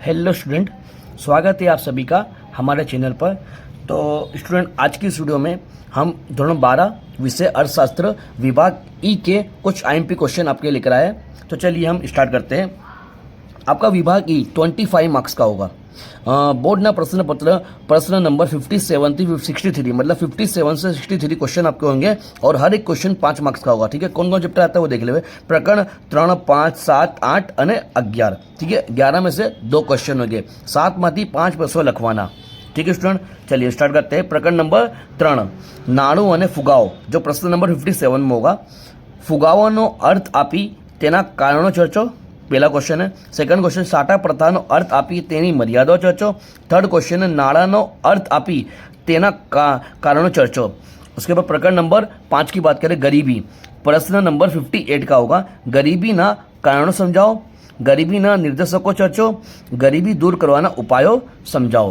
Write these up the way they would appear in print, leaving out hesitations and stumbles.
Hello student, स्वागत है आप सभी का हमारे चैनल पर। तो स्टूडेंट, आज की इस वीडियो में हम धोरण 12 विषय अर्थशास्त्र विभाग ई के कुछ आईएमपी क्वेश्चन आपके लेकर आए हैं। तो चलिए हम स्टार्ट करते हैं। आपका विभाग ई 25 मार्क्स का होगा। बोर्ड प्रश्न पत्र प्रश्न नंबर 57 से 63, मतलब 57 से 63 क्वेश्चन आपके होंगे और हर एक क्वेश्चन 5 मार्क्स का होगा। ठीक है, कौन कौन चैप्टर आता है वो देख ले। प्रकरण 3, 5, 7, 8 અને 11। ठीक है, 11 में से 2 क्वेश्चन होंगे, 7 માંથી 5 प्रश्नों लखवाना। ठीक है स्टूडेंट, चलिए स्टार्ट करते हैं। प्रकरण नंबर 3 नाणुं અને ફુગાવો, जो प्रश्न नंबर 57 में होगा। ફુગાવાનો अर्थ आपी तेना कारणों चर्चो, पहला क्वेश्चन है। सेकंड क्वेश्चन साटा प्रथानो अर्थ आपी तेनी मर्यादाओ चर्चो। थर्ड क्वेश्चन है नाणानो अर्थ आपी तेना कारणों चर्चो। उसके बाद प्रकरण नंबर 5 की बात करें, गरीबी। प्रश्न नंबर 58 का होगा। गरीबी ना कारणों समझाओ, गरीबी ना निर्देशकों चर्चो, गरीबी दूर करवाना उपायों समझाओ।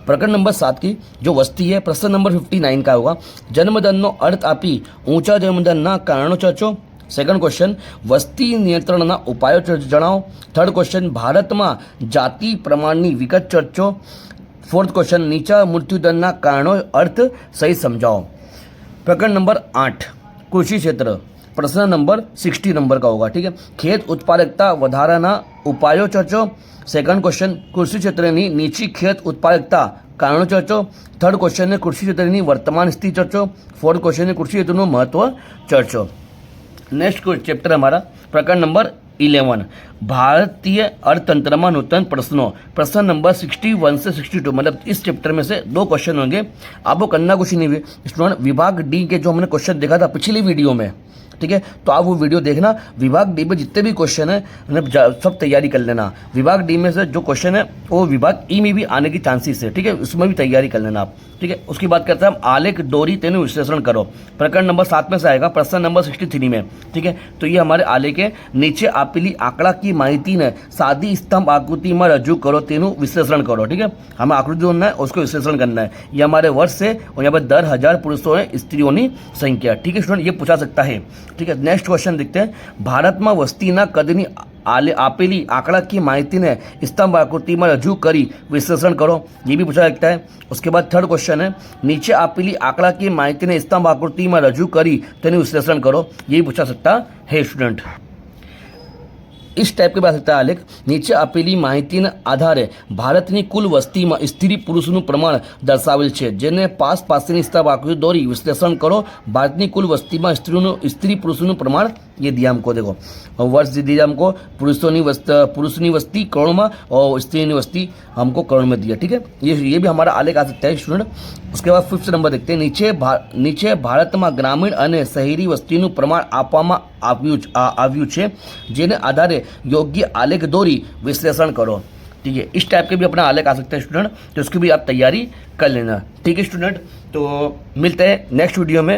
प्रकरण नंबर 7 की जो वस्ती है, प्रश्न नंबर 59 का होगा। जन्मदरનો अर्थ आपी ऊंचा जन्मदરના कारणों चर्चो। सेकंड क्वेश्चन वस्ती नियंत्रणના ઉપાયો જણાવો। થર્ડ ક્વેશ્ચન ભારતમાં જાતિ પ્રમાણની વિગત ચર્ચો। फोर्थ क्वेश्चन नीचा मृत्युदરના कारणों अर्थ सही समझाओ। प्रकरण नंबर 8 कृषि क्षेत्र, प्रश्न नंबर 60 नंबर का होगा। ठीक है, खेत उत्पादकता વધારાના उपायों चर्चो। सेकंड क्वेश्चन कृषि क्षेत्रनी नीची खेत उत्पादकता कारणों चर्चो। थर्ड क्वेश्चन ने कृषि क्षेत्रनी वर्तमान स्थिति चर्चो। फोर्थ क्वेश्चन ने कृषि क्षेत्रનું महत्व चर्चो। नेक्स्ट चैप्टर हमारा प्रकरण नंबर 11 भारतीय अर्थतंत्र में नूतन प्रश्नों, प्रश्न नंबर 61 से 62, मतलब इस चैप्टर में से 2 क्वेश्चन होंगे। आपको करना कुछ नहीं है स्टूडेंट, विभाग डी के जो हमने क्वेश्चन देखा था पिछली वीडियो में, ठीक है, तो आप वो वीडियो देखना। विभाग डी में जितने भी क्वेश्चन है सब तैयारी कर लेना। विभाग डी में से जो क्वेश्चन है वो विभाग ई में भी आने की चांसेस है। ठीक है, उसमें भी तैयारी कर लेना आप। ठीक है, उसकी बात करते हैं हम आलेख दोरी तेनु विश्लेषण करो। प्रकरण नंबर 7 में से आएगा, प्रश्न नंबर 63 में। ठीक है, तो ये हमारे आलेख है। नीचे आपेली आंकड़ा की माहिती ने सादी स्तंभ आकृति में रजू करो तेनु विश्लेषण करो। ठीक है, हमें आकृति जोड़ना है, उसको विश्लेषण करना है। ये हमारे वर्ष है और यहाँ पर दर 1000 पुरुषों है, स्त्रियों की संख्या। ठीक है स्टूडेंट, ये पूछा सकता है। ठीक है, नेक्स्ट क्वेश्चन देखते हैं। भारत में वस्तीना कदनी आपेली आंकड़ा की माहिती ने स्तंभ आकृति में रजू करी विश्लेषण करो, ये भी पूछा सकता है। उसके बाद थर्ड क्वेश्चन है नीचे आपेली आंकड़ा की माहिती ने स्तंभ आकृति में रजू करी तेनु विश्लेषण करो, ये भी पूछा सकता है स्टूडेंट। इस टाइप के सकता है आलेख। नीचे आपेली माहितीના આધારે ભારતની કુલ વસ્તીમાં સ્ત્રી પુરુષનું પ્રમાણ દર્શાવેલ છે, જેને પાસની स्तंभ आकृति દોરી विश्लेषण करो। भारत की कुल वस्ती में स्त्री पुरुषों प्रमाण ये दिया हमको, देखो वर्ष दिया हमको, पुरुषों वस्ती करोड़ में और स्त्री वस्ती हमको करोड़ में दिया। ठीक है, ये भी हमारा आलेख आ सकता है स्टूडेंट। उसके बाद 5th नंबर देखते हैं। नीचे भारत में ग्रामीण और शहरी वस्ती प्रमाण आपवामां આવ્યું છે, જેને આધારે योग्य आलेख दोरी विश्लेषण करो। ठीक है, इस टाइप के भी अपना आलेख आ सकते हैं स्टूडेंट, तो उसकी भी आप तैयारी कर लेना। ठीक है स्टूडेंट, तो मिलते हैं नेक्स्ट वीडियो में।